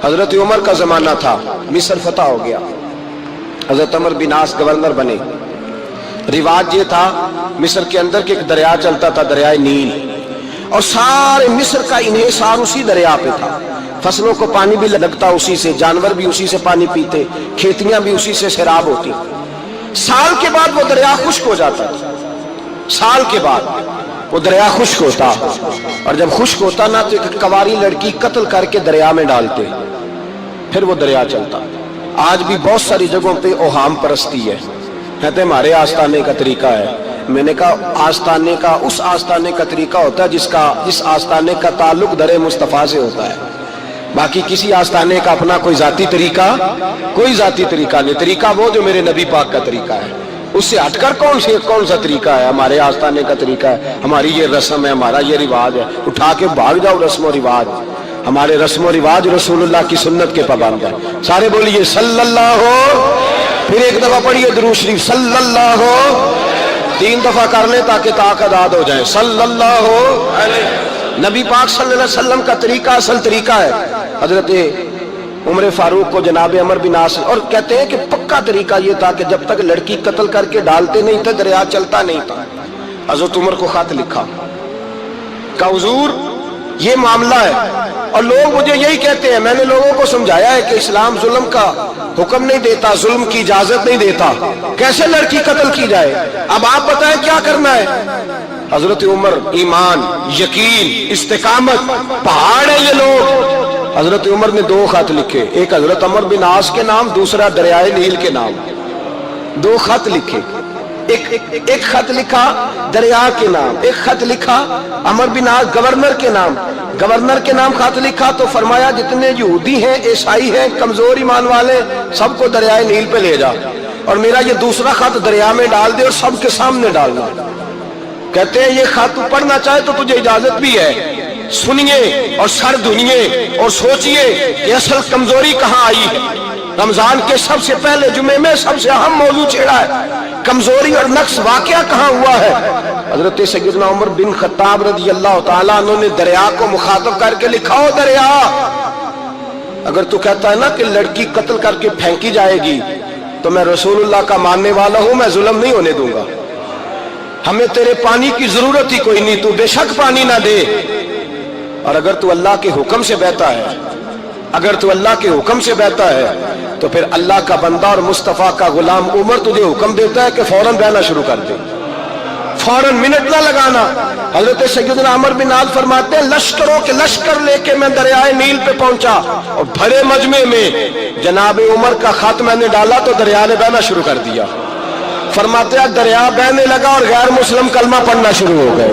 حضرت عمر کا زمانہ تھا، مصر فتح ہو گیا، حضرت عمر بن عاص گورنر بنے۔ رواج یہ تھا مصر کے اندر کہ ایک دریا چلتا تھا، دریائے نیل، اور سارے مصر کا انحصار اسی دریا پہ تھا۔ فصلوں کو پانی بھی لگتا اسی سے، جانور بھی اسی سے پانی پیتے، کھیتیاں بھی اسی سے سیراب ہوتی۔ سال کے بعد وہ دریا خشک ہو جاتا تھا، سال کے بعد وہ دریا خشک ہوتا، اور جب خشک ہوتا نا تو ایک کواری لڑکی قتل کر کے دریا میں ڈالتے، پھر وہ دریا چلتا۔ آج بھی بہت ساری جگہوں پہ اوہام پرستی ہے، کہتے ہمارے آستانے کا طریقہ ہے۔ میں نے کہا آستانے کا اس آستانے کا طریقہ ہوتا ہے جس آستانے کا تعلق در مصطفیٰ سے ہوتا ہے، باقی کسی آستانے کا اپنا کوئی ذاتی طریقہ نہیں۔ طریقہ وہ جو میرے نبی پاک کا طریقہ ہے، اس سے ہٹ کر کون سا طریقہ ہے؟ ہمارے آستانے کا طریقہ ہے، ہماری یہ رسم ہے، ہمارا یہ رواج ہے، اٹھا کے بھاگ جاؤ رسم و رواج۔ ہمارے رسم و رواج رسول اللہ کی سنت کے پابند ہے۔ سارے بولیے صلی اللہ ہو، پھر ایک دفعہ پڑھیے درود شریف صلی اللہ ہو، 3 دفعہ کر لیں تاکہ طاقت ہو جائے۔ صلی اللہ ہو، نبی پاک صلی اللہ علیہ وسلم کا طریقہ اصل طریقہ ہے۔ حضرت عمر فاروق کو جناب عمر بن عاص، اور کہتے ہیں کہ پکا طریقہ یہ تھا کہ جب تک لڑکی قتل کر کے ڈالتے نہیں تھے دریا چلتا نہیں تھا۔ حضرت عمر کو خط لکھا کہ حضور یہ معاملہ ہے، اور لوگ مجھے یہی کہتے ہیں، میں نے لوگوں کو سمجھایا ہے کہ اسلام ظلم کا حکم نہیں دیتا، ظلم کی اجازت نہیں دیتا، کیسے لڑکی قتل کی جائے؟ اب آپ بتائیں کیا کرنا ہے؟ حضرت عمر ایمان، یقین، استقامت، پہاڑ ہے یہ لوگ۔ حضرت عمر نے 2 خط لکھے، ایک حضرت عمر بن عاص کے نام، دوسرا دریائے نیل کے نام۔ 2 خط لکھے، ایک خط لکھا دریا کے نام، ایک خط لکھا عمر بن عاص گورنر کے نام۔ گورنر کے نام خط لکھا تو فرمایا جتنے یہودی ہیں، عیسائی ہیں، کمزور ایمان والے، سب کو دریائے نیل پہ لے جا، اور میرا یہ دوسرا خط دریا میں ڈال دے اور سب کے سامنے ڈالنا۔ کہتے ہیں یہ خط پڑھنا چاہے تو تجھے اجازت بھی ہے، سنیے اور سر دھنیے اور سوچئے کہ اصل کمزوری کہاں آئی ہے۔ رمضان کے سب سے پہلے جمعے میں سب سے اہم موضوع چھیڑا ہے، کمزوری اور نقص واقعہ کہاں ہوا ہے۔ حضرت سیدنا عمر بن خطاب رضی اللہ تعالیٰ عنہ نے دریا کو مخاطب کر کے لکھا، ہو دریا، اگر تو کہتا ہے نا کہ لڑکی قتل کر کے پھینکی جائے گی تو میں رسول اللہ کا ماننے والا ہوں، میں ظلم نہیں ہونے دوں گا، ہمیں تیرے پانی کی ضرورت ہی کوئی نہیں، تو بے شک پانی نہ دے، اور اگر تو اللہ کے حکم سے بہتا ہے، اگر تو اللہ کے حکم سے بہتا ہے تو پھر اللہ کا بندہ اور مصطفیٰ کا غلام عمر تجھے حکم دیتا ہے کہ فوراً بہنا شروع کر دے، فوراً منٹ نہ لگانا۔ حضرت سیدنا عمر بن عاص فرماتے ہیں لشکروں کے لشکر لے کے میں دریائے نیل پہ پہنچا، اور بھرے مجمع میں جناب عمر کا خط میں نے ڈالا تو دریا نے بہنا شروع کر دیا۔ فرماتے ہیں دریا بہنے لگا اور غیر مسلم کلمہ پڑھنا شروع ہو گئے۔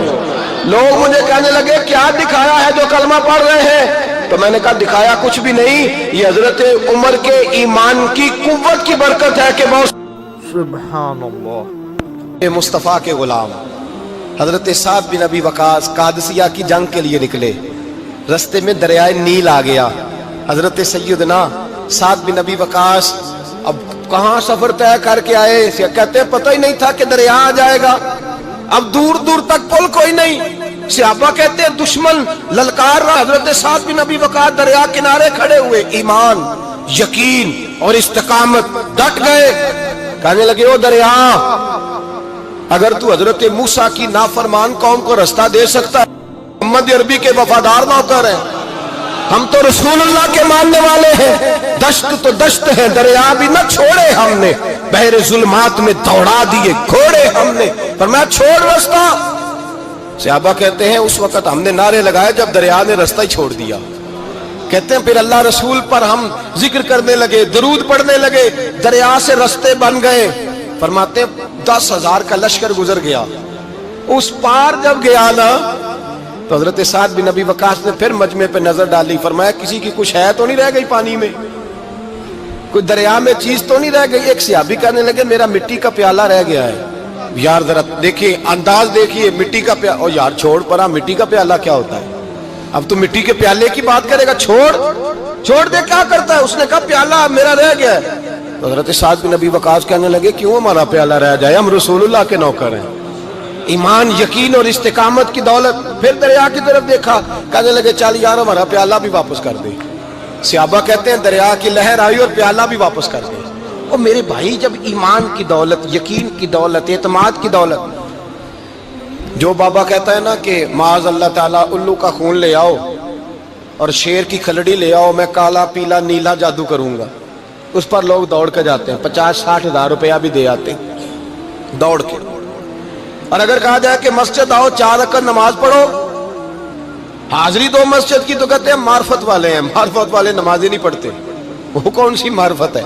لوگ مجھے کہنے لگے کیا دکھایا ہے جو کلمہ پڑھ رہے ہیں؟ تو میں نے کہا دکھایا کچھ بھی نہیں، یہ حضرت عمر کے ایمان کی قوت کی برکت ہے کہ بہت سبحان اللہ۔ مصطفیٰ کے غلام حضرت سعد بن ابی وقاص قادسیہ کی جنگ کے لیے نکلے، رستے میں دریائے نیل آ گیا۔ حضرت سیدنا سعد بن ابی وقاص اب کہاں سفر طے کر کے آئے، کہتے ہیں پتہ ہی نہیں تھا کہ دریا آ جائے گا، اب دور دور تک پل کوئی نہیں۔ صحابہ کہتے ہیں دشمن للکار رہا، حضرت سعد بن ابی وقاص دریا کنارے کھڑے ہوئے، ایمان، یقین اور استقامت، ڈٹ گئے، کہنے لگے او دریا، اگر تو حضرت موسیٰ کی نافرمان قوم کو رستہ دے سکتا ہے، محمد عربی کے وفادار نوکر ہیں، ہم تو رسول اللہ کے ماننے والے ہیں، دشت تو دشت ہے، دریا بھی نہ چھوڑے ہم نے، بحر ظلمات میں دوڑا دیے گھوڑے ہم نے، فرمایا چھوڑ رستہ۔ صحابہ کہتے ہیں اس وقت ہم نے نعرے لگائے جب دریا نے رستہ ہی چھوڑ دیا۔ کہتے ہیں پھر اللہ رسول پر ہم ذکر کرنے لگے، درود پڑھنے لگے، دریا سے رستے بن گئے۔ فرماتے ہیں 10,000 کا لشکر گزر گیا، اس پار جب گیا نا تو حضرت سعد بن ابی وقاص نے پھر مجمع پہ نظر ڈالی، فرمایا کسی کی کچھ ہے تو نہیں رہ گئی پانی میں، کوئی دریا میں چیز تو نہیں رہ گئی؟ ایک صحابی کہنے لگے میرا مٹی کا پیالہ رہ گیا ہے۔ یار ذرا دیکھیے انداز دیکھیے، مٹی کا پیالہ، اور یار چھوڑ پرا، مٹی کا پیالہ کیا ہوتا ہے؟ اب تو مٹی کے پیالے کی بات کرے گا، چھوڑ دے، کیا کرتا ہے؟ اس نے کہا پیالہ میرا رہ گیا ہے۔ تو حضرت سعد بن ابی وقاص کہنے لگے کیوں ہمارا پیالہ رہ جائے، ہم رسول اللہ کے نوکر ہیں۔ ایمان، یقین اور استقامت کی دولت۔ پھر دریا کی طرف دیکھا، کہنے لگے چل یار ہمارا پیالہ بھی واپس کر دے، صحابہ کہتے ہیں دریا کی لہر آئی اور پیالہ بھی واپس کر گئی. اور میرے بھائی جب ایمان کی دولت، یقین کی دولت، اعتماد کی دولت، جو بابا کہتا ہے نا کہ معاذ اللہ تعالیٰ الو کا خون لے آؤ اور شیر کی کھلڑی لے آؤ، میں کالا پیلا نیلا جادو کروں گا، اس پر لوگ دوڑ کے جاتے ہیں، 50-60 ہزار روپیہ بھی دے آتے ہیں دوڑ کے. اور اگر کہا جائے کہ مسجد آؤ 4 رکعت نماز پڑھو، حاضری دو مسجد کی، تو کہتے ہیں معرفت والے ہیں. معرفت والے نمازیں نہیں پڑھتے، وہ کون سی معرفت ہے؟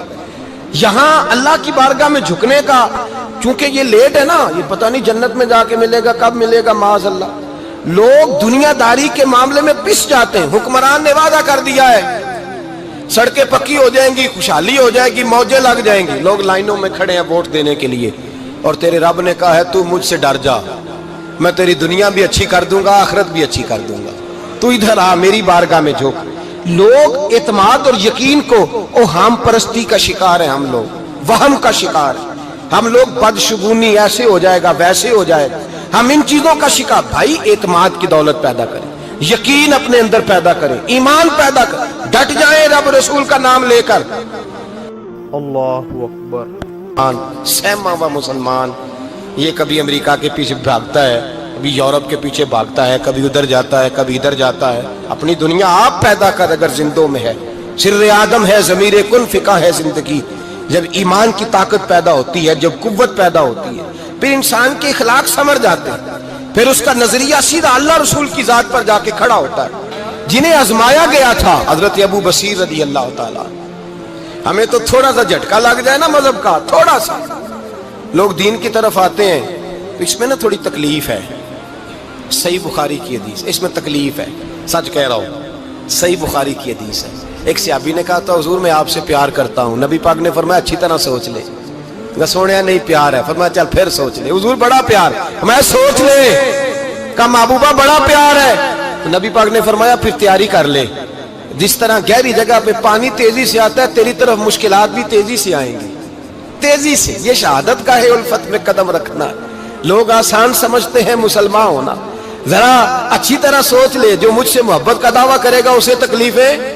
یہاں اللہ کی بارگاہ میں جھکنے کا، چونکہ یہ لیٹ ہے نا، یہ پتہ نہیں جنت میں جا کے ملے گا، کب ملے گا، معاذ اللہ. لوگ دنیا داری کے معاملے میں پس جاتے ہیں. حکمران نے وعدہ کر دیا ہے سڑکیں پکی ہو جائیں گی، خوشحالی ہو جائے گی، موجیں لگ جائیں گی، لوگ لائنوں میں کھڑے ہیں ووٹ دینے کے لیے، اور تیرے رب نے کہا ہے تو مجھ سے ڈر جا، میں تیری دنیا بھی اچھی کر دوں گا، آخرت بھی اچھی کر دوں گا، تو ادھر آ میری بارگاہ میں جھک. لوگ اعتماد اور یقین کو اوہام پرستی کا شکار ہیں، ہم لوگ وہم کا شکار ہیں، ہم لوگ بدشگونی ایسے ہو جائے گا ویسے ہو جائے گا، ہم ان چیزوں کا شکار. بھائی اعتماد کی دولت پیدا کریں، یقین اپنے اندر پیدا کریں، ایمان پیدا کریں، ڈٹ جائیں رب رسول کا نام لے کر. اللہ اکبر. سہما ہوا مسلمان یہ کبھی امریکہ کے پیچھے بھاگتا ہے، کبھی یورپ کے پیچھے بھاگتا ہے، کبھی ادھر جاتا ہے، کبھی ادھر جاتا ہے. اپنی دنیا آپ پیدا کر اگر زندوں میں ہے. سر آدم ہے، ضمیر کن فقہ ہے زندگی. جب ایمان کی طاقت پیدا ہوتی ہے، جب قوت پیدا ہوتی ہے، پھر انسان کے اخلاق سمر جاتے ہیں، پھر اس کا نظریہ سیدھا اللہ رسول کی ذات پر جا کے کھڑا ہوتا ہے. جنہیں آزمایا گیا تھا حضرت ابو بصیر رضی اللہ تعالیٰ. ہمیں تو تھوڑا سا جھٹکا لگ جائے نا مذہب کا، تھوڑا سا لوگ دین کی طرف آتے ہیں تو اس میں نا تھوڑی تکلیف ہے. صحیح بخاری کی حدیث، اس میں تکلیف ہے، سچ کہہ رہا ہوں، صحیح بخاری کی حدیث ہے. ایک صحابی نے کہا تھا حضور میں آپ سے پیار کرتا ہوں. نبی پاک نے فرمایا اچھی طرح سوچ لے. سونے نہیں پیار ہے. فرمایا چل پھر سوچ لے. حضور بڑا پیار. میں سوچ لے. کہا محبوبہ بڑا پیار ہے. تو نبی پاک نے فرمایا پھر تیاری کر لے. جس طرح گہری جگہ پہ پانی تیزی سے آتا ہے، تیری طرف مشکلات بھی تیزی سے آئیں گی، تیزی سے. یہ شہادت کا ہے الفت میں قدم رکھنا. لوگ آسان سمجھتے ہیں مسلمان ہونا. ذرا اچھی طرح سوچ لے. جو مجھ سے محبت کا دعویٰ کرے گا اسے تکلیف ہے،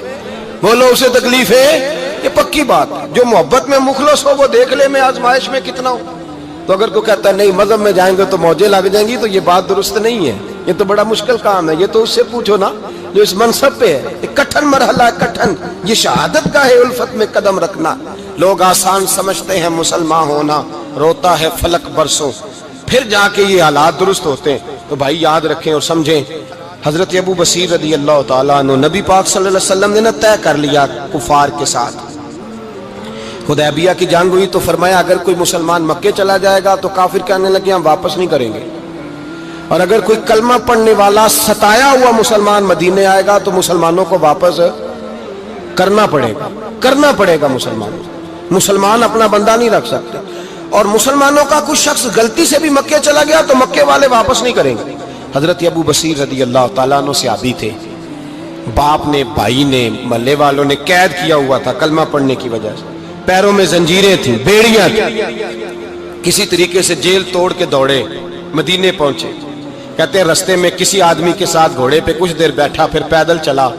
بولو اسے تکلیف ہے. یہ پکی بات. جو محبت میں مخلص ہو وہ دیکھ لے میں آزمائش میں کتنا ہوں. تو اگر کوئی کہتا ہے نہیں مذہب میں جائیں گے تو موجیں لگ جائیں گی، تو یہ بات درست نہیں ہے. یہ تو بڑا مشکل کام ہے. یہ تو اس سے پوچھو نا جو اس منصب پہ ہے. یہ کٹھن مرحلہ ہے، کٹھن. یہ شہادت کا ہے الفت میں قدم رکھنا. لوگ آسان سمجھتے ہیں مسلمان ہونا، روتا ہے فلک برسوں، پھر جا کے یہ حالات درست ہوتے ہیں. تو بھائی یاد رکھیں اور سمجھیں، حضرت ابو بصیر رضی اللہ تعالیٰ عنہ، نبی پاک صلی اللہ علیہ وسلم نے نہ طے کر لیا کفار کے ساتھ. حدیبیہ کی جنگ ہوئی تو فرمایا اگر کوئی مسلمان مکے چلا جائے گا تو کافر کہنے لگے ہم واپس نہیں کریں گے، اور اگر کوئی کلمہ پڑھنے والا ستایا ہوا مسلمان مدینے آئے گا تو مسلمانوں کو واپس کرنا پڑے گا، کرنا پڑے گا. مسلمان اپنا بندہ نہیں رکھ سکتے. اور مسلمانوں کا کچھ شخص غلطی سے بھی مکے چلا گیا تو مکے والے واپس نہیں کریں گے. حضرت ابو بصیر رضی اللہ تعالیٰ عنہ صحابی تھے. باپ نے، بھائی نے، محلے والوں نے قید کیا ہوا تھا کلمہ پڑھنے کی وجہ سے. پیروں میں زنجیریں تھیں، بیڑیاں تھیں. کسی طریقے سے جیل توڑ کے دوڑے مدینے پہنچے. کہتے ہیں رستے میں کسی آدمی کے ساتھ گھوڑے پہ کچھ دیر بیٹھا، پھر پیدل چلا.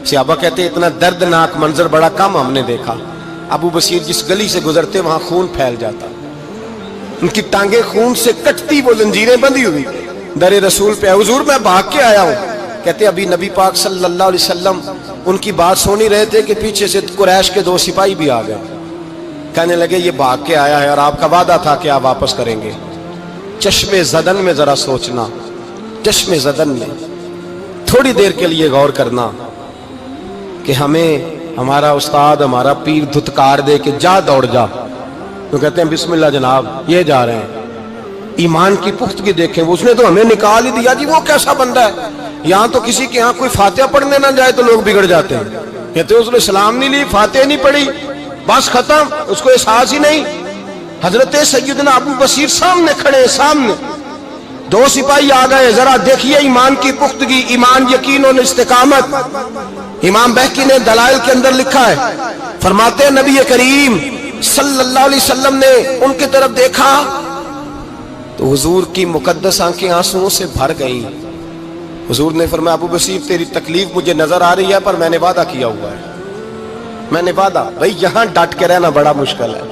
صحابہ کہتے ہیں اتنا دردناک منظر بڑا کم ہم نے دیکھا. ابو بصیر جس گلی سے گزرتے وہاں خون پھیل جاتا، ان کی ٹانگیں خون سے کٹتی، وہ زنجیریں بندھی ہوئی. در رسول پہ حضور میں بھاگ کے آیا ہوں. کہتے ابھی نبی پاک صلی اللہ علیہ وسلم ان کی بات سن ہی رہے تھے کہ پیچھے سے قریش کے 2 سپاہی بھی آ گئے. کہنے لگے یہ بھاگ کے آیا ہے اور آپ کا وعدہ تھا کہ آپ واپس کریں گے. چشم زدن میں ذرا سوچنا، چشم زدن میں تھوڑی دیر کے لیے غور کرنا کہ ہمیں ہمارا استاد، ہمارا پیر دھتکار دے کہ جا دوڑ جا، تو کہتے ہیں بسم اللہ جناب یہ جا رہے ہیں. ایمان کی پختگی دیکھیں، اس نے تو ہمیں نکال ہی دیا جی. وہ کیسا بندہ ہے؟ یہاں تو کسی کے یہاں کوئی فاتحہ پڑھنے نہ جائے تو لوگ بگڑ جاتے ہیں. کہتے ہیں اس نے سلام نہیں لی، فاتحہ نہیں پڑھی، بس ختم، اس کو احساس ہی نہیں. حضرت سیدنا ابو بصیر سامنے کھڑے، سامنے 2 سپاہی آ گئے. ذرا دیکھیے ایمان کی پختگی، ایمان، یقین اور استقامت. امام بہقی نے دلائل کے اندر لکھا ہے، فرماتے ہیں نبی کریم صلی اللہ علیہ وسلم نے ان کی طرف دیکھا تو حضور کی مقدس آنکھیں آنسوؤں سے بھر گئیں. حضور نے فرمایا ابو بصیر تیری تکلیف مجھے نظر آ رہی ہے پر میں نے وعدہ کیا ہوا ہے. میں نے وعدہ بھائی یہاں ڈٹ کے رہنا بڑا مشکل ہے,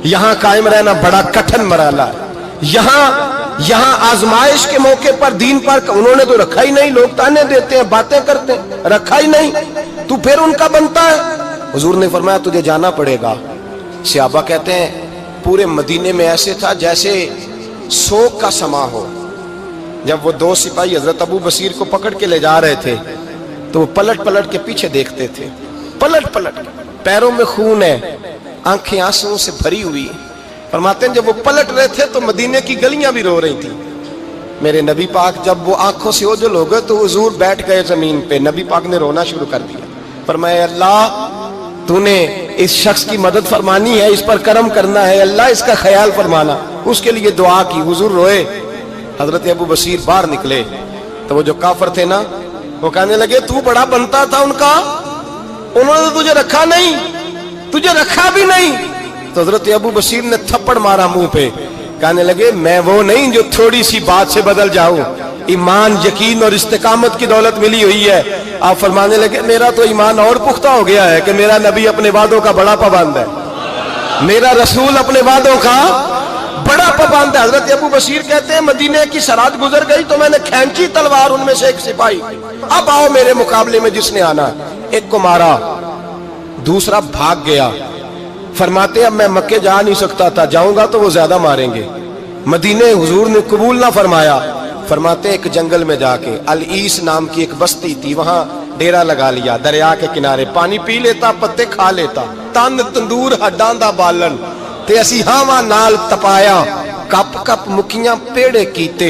یہاں قائم رہنا بڑا کٹھن مرحلہ ہے, یہاں آزمائش کے موقع پر دین پر انہوں نے تو رکھا ہی نہیں, لوگ تانے دیتے ہیں باتیں کرتے ہیں, رکھا ہی نہیں, تو پھر ان کا بنتا ہے. حضور نے فرمایا تجھے جانا پڑے گا. صحابہ کہتے ہیں پورے مدینے میں ایسے تھا جیسے سوگ کا سما ہو. جب وہ دو سپاہی حضرت ابو بصیر کو پکڑ کے لے جا رہے تھے تو وہ پلٹ پلٹ کے پیچھے دیکھتے تھے, پلٹ پلٹ, پیروں میں خون ہے, آنکھیں آنسوں سے بھری ہوئی. فرماتے ہیں جب وہ پلٹ رہے تھے تو مدینے کی گلیاں بھی رو رہی تھی. میرے نبی پاک جب وہ آنکھوں سے اوجھل ہو گئے تو حضور بیٹھ گئے زمین پہ. نبی پاک نے رونا شروع کر دیا. فرمایا اللہ تو نے اس شخص کی مدد فرمانی ہے, اس پر کرم کرنا ہے, اللہ اس کا خیال فرمانا. اس کے لیے دعا کی, حضور روئے. حضرت ابو بصیر باہر نکلے تو وہ جو کافر تھے نا وہ کہنے لگے تو بڑا بنتا تھا ان کا, انہوں نے تجھے رکھا نہیں, تجھے رکھا بھی نہیں. تو حضرت ابو بصیر نے تھپڑ مارا منہ پہ, کہنے لگے میں وہ نہیں جو تھوڑی سی بات سے بدل جاؤں, ایمان یقین اور استقامت کی دولت ملی ہوئی ہے. آپ فرمانے لگے میرا تو ایمان اور پختہ ہو گیا ہے کہ میرا نبی اپنے وعدوں کا بڑا پابند ہے, میرا رسول اپنے وعدوں کا بڑا پابند ہے. حضرت ابو بصیر کہتے ہیں مدینے کی سرحد گزر گئی تو میں نے کھینچی تلوار, ان میں سے ایک سپاہی اب آؤ میرے مقابلے میں جس نے آنا. ایک کو مارا, دوسرا بھاگ گیا. فرماتے اب میں مکے جا نہیں سکتا تھا, جاؤں گا تو وہ زیادہ ماریں گے. مدینے حضور نے قبول نہ فرمایا. فرماتے ایک جنگل میں جا کے العیس نام کی ایک بستی تھی, وہاں ڈیرا لگا لیا, دریا کے کنارے, پانی پی لیتا, پتے کھا لیتا, تن تندور ہڈاں دا بالن تے اسی ہاواں نال تپایا, کپ کپ مکیاں پیڑے کیتے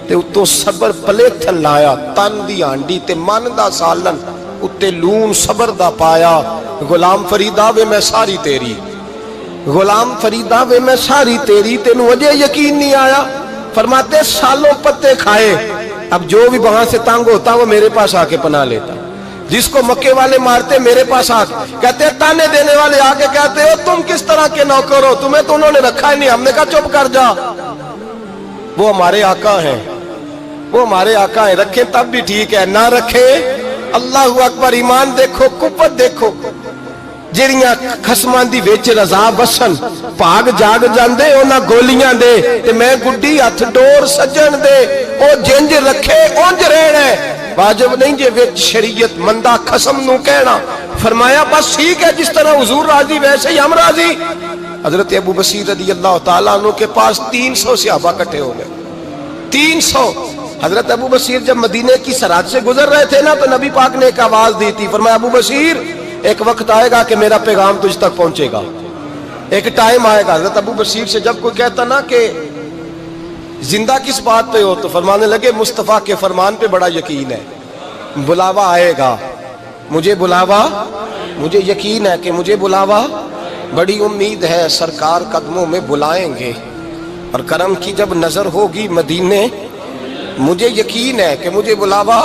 تے اتوں صبر پلیتھن لایا, تن دی ہانڈی تے من دا سالن اتے لون صبر دا پایا. غلام فریدا وے میں ساری تیری, غلام فریدا وے میں ساری تیری, تینوں اجے یقین نہیں آیا. فرماتے سالوں پتے کھائے, اب جو بھی وہاں سے تنگ ہوتا وہ میرے پاس آ کے پناہ لیتا, جس کو مکے والے مارتے میرے پاس آ کہتے تانے دینے والے آ کے کہتے ہو تم کس طرح کے نوکر ہو, تمہیں تو انہوں نے رکھا ہی نہیں. ہم نے کہا چپ کر جا, وہ ہمارے آقا ہیں, وہ ہمارے آقا ہیں, رکھیں تب بھی ٹھیک ہے, نہ رکھیں اللہ اکبر. ایمان دیکھو, قوت دیکھو, جڑیاں خصماں دی وچ رضا بسن, بھاگ جاگ جاندے انہاں گولیاں دے تے میں گڈی ہتھ ڈور سجن دے, او جنج رکھے اونج رہنا ہے, واجب نہیں جے وچ شریعت مندہ خصم نو کہنا. فرمایا بس ٹھیک ہے, جس طرح حضور راضی ویسے ہی ہم راضی. حضرت ابو بصیر رضی اللہ تعالیٰ عنہ کے پاس 300 صحابہ اکٹھے ہو گئے, 300. حضرت ابو بصیر جب مدینے کی سرحد سے گزر رہے تھے نا تو نبی پاک نے ایک آواز دی تھی. فرمایا ابو بصیر ایک وقت آئے گا کہ میرا پیغام تجھ تک پہنچے گا, ایک ٹائم آئے گا. حضرت ابو بصیر سے جب کوئی کہتا نا کہ زندہ کس بات پہ ہو تو فرمانے لگے مصطفیٰ کے فرمان پہ بڑا یقین ہے, بلاوا آئے گا, مجھے بلاوا, مجھے یقین ہے کہ مجھے بلاوا, بڑی امید ہے سرکار قدموں میں بلائیں گے, اور کرم کی جب نظر ہوگی مدینے, مجھے یقین ہے کہ مجھے بلاوا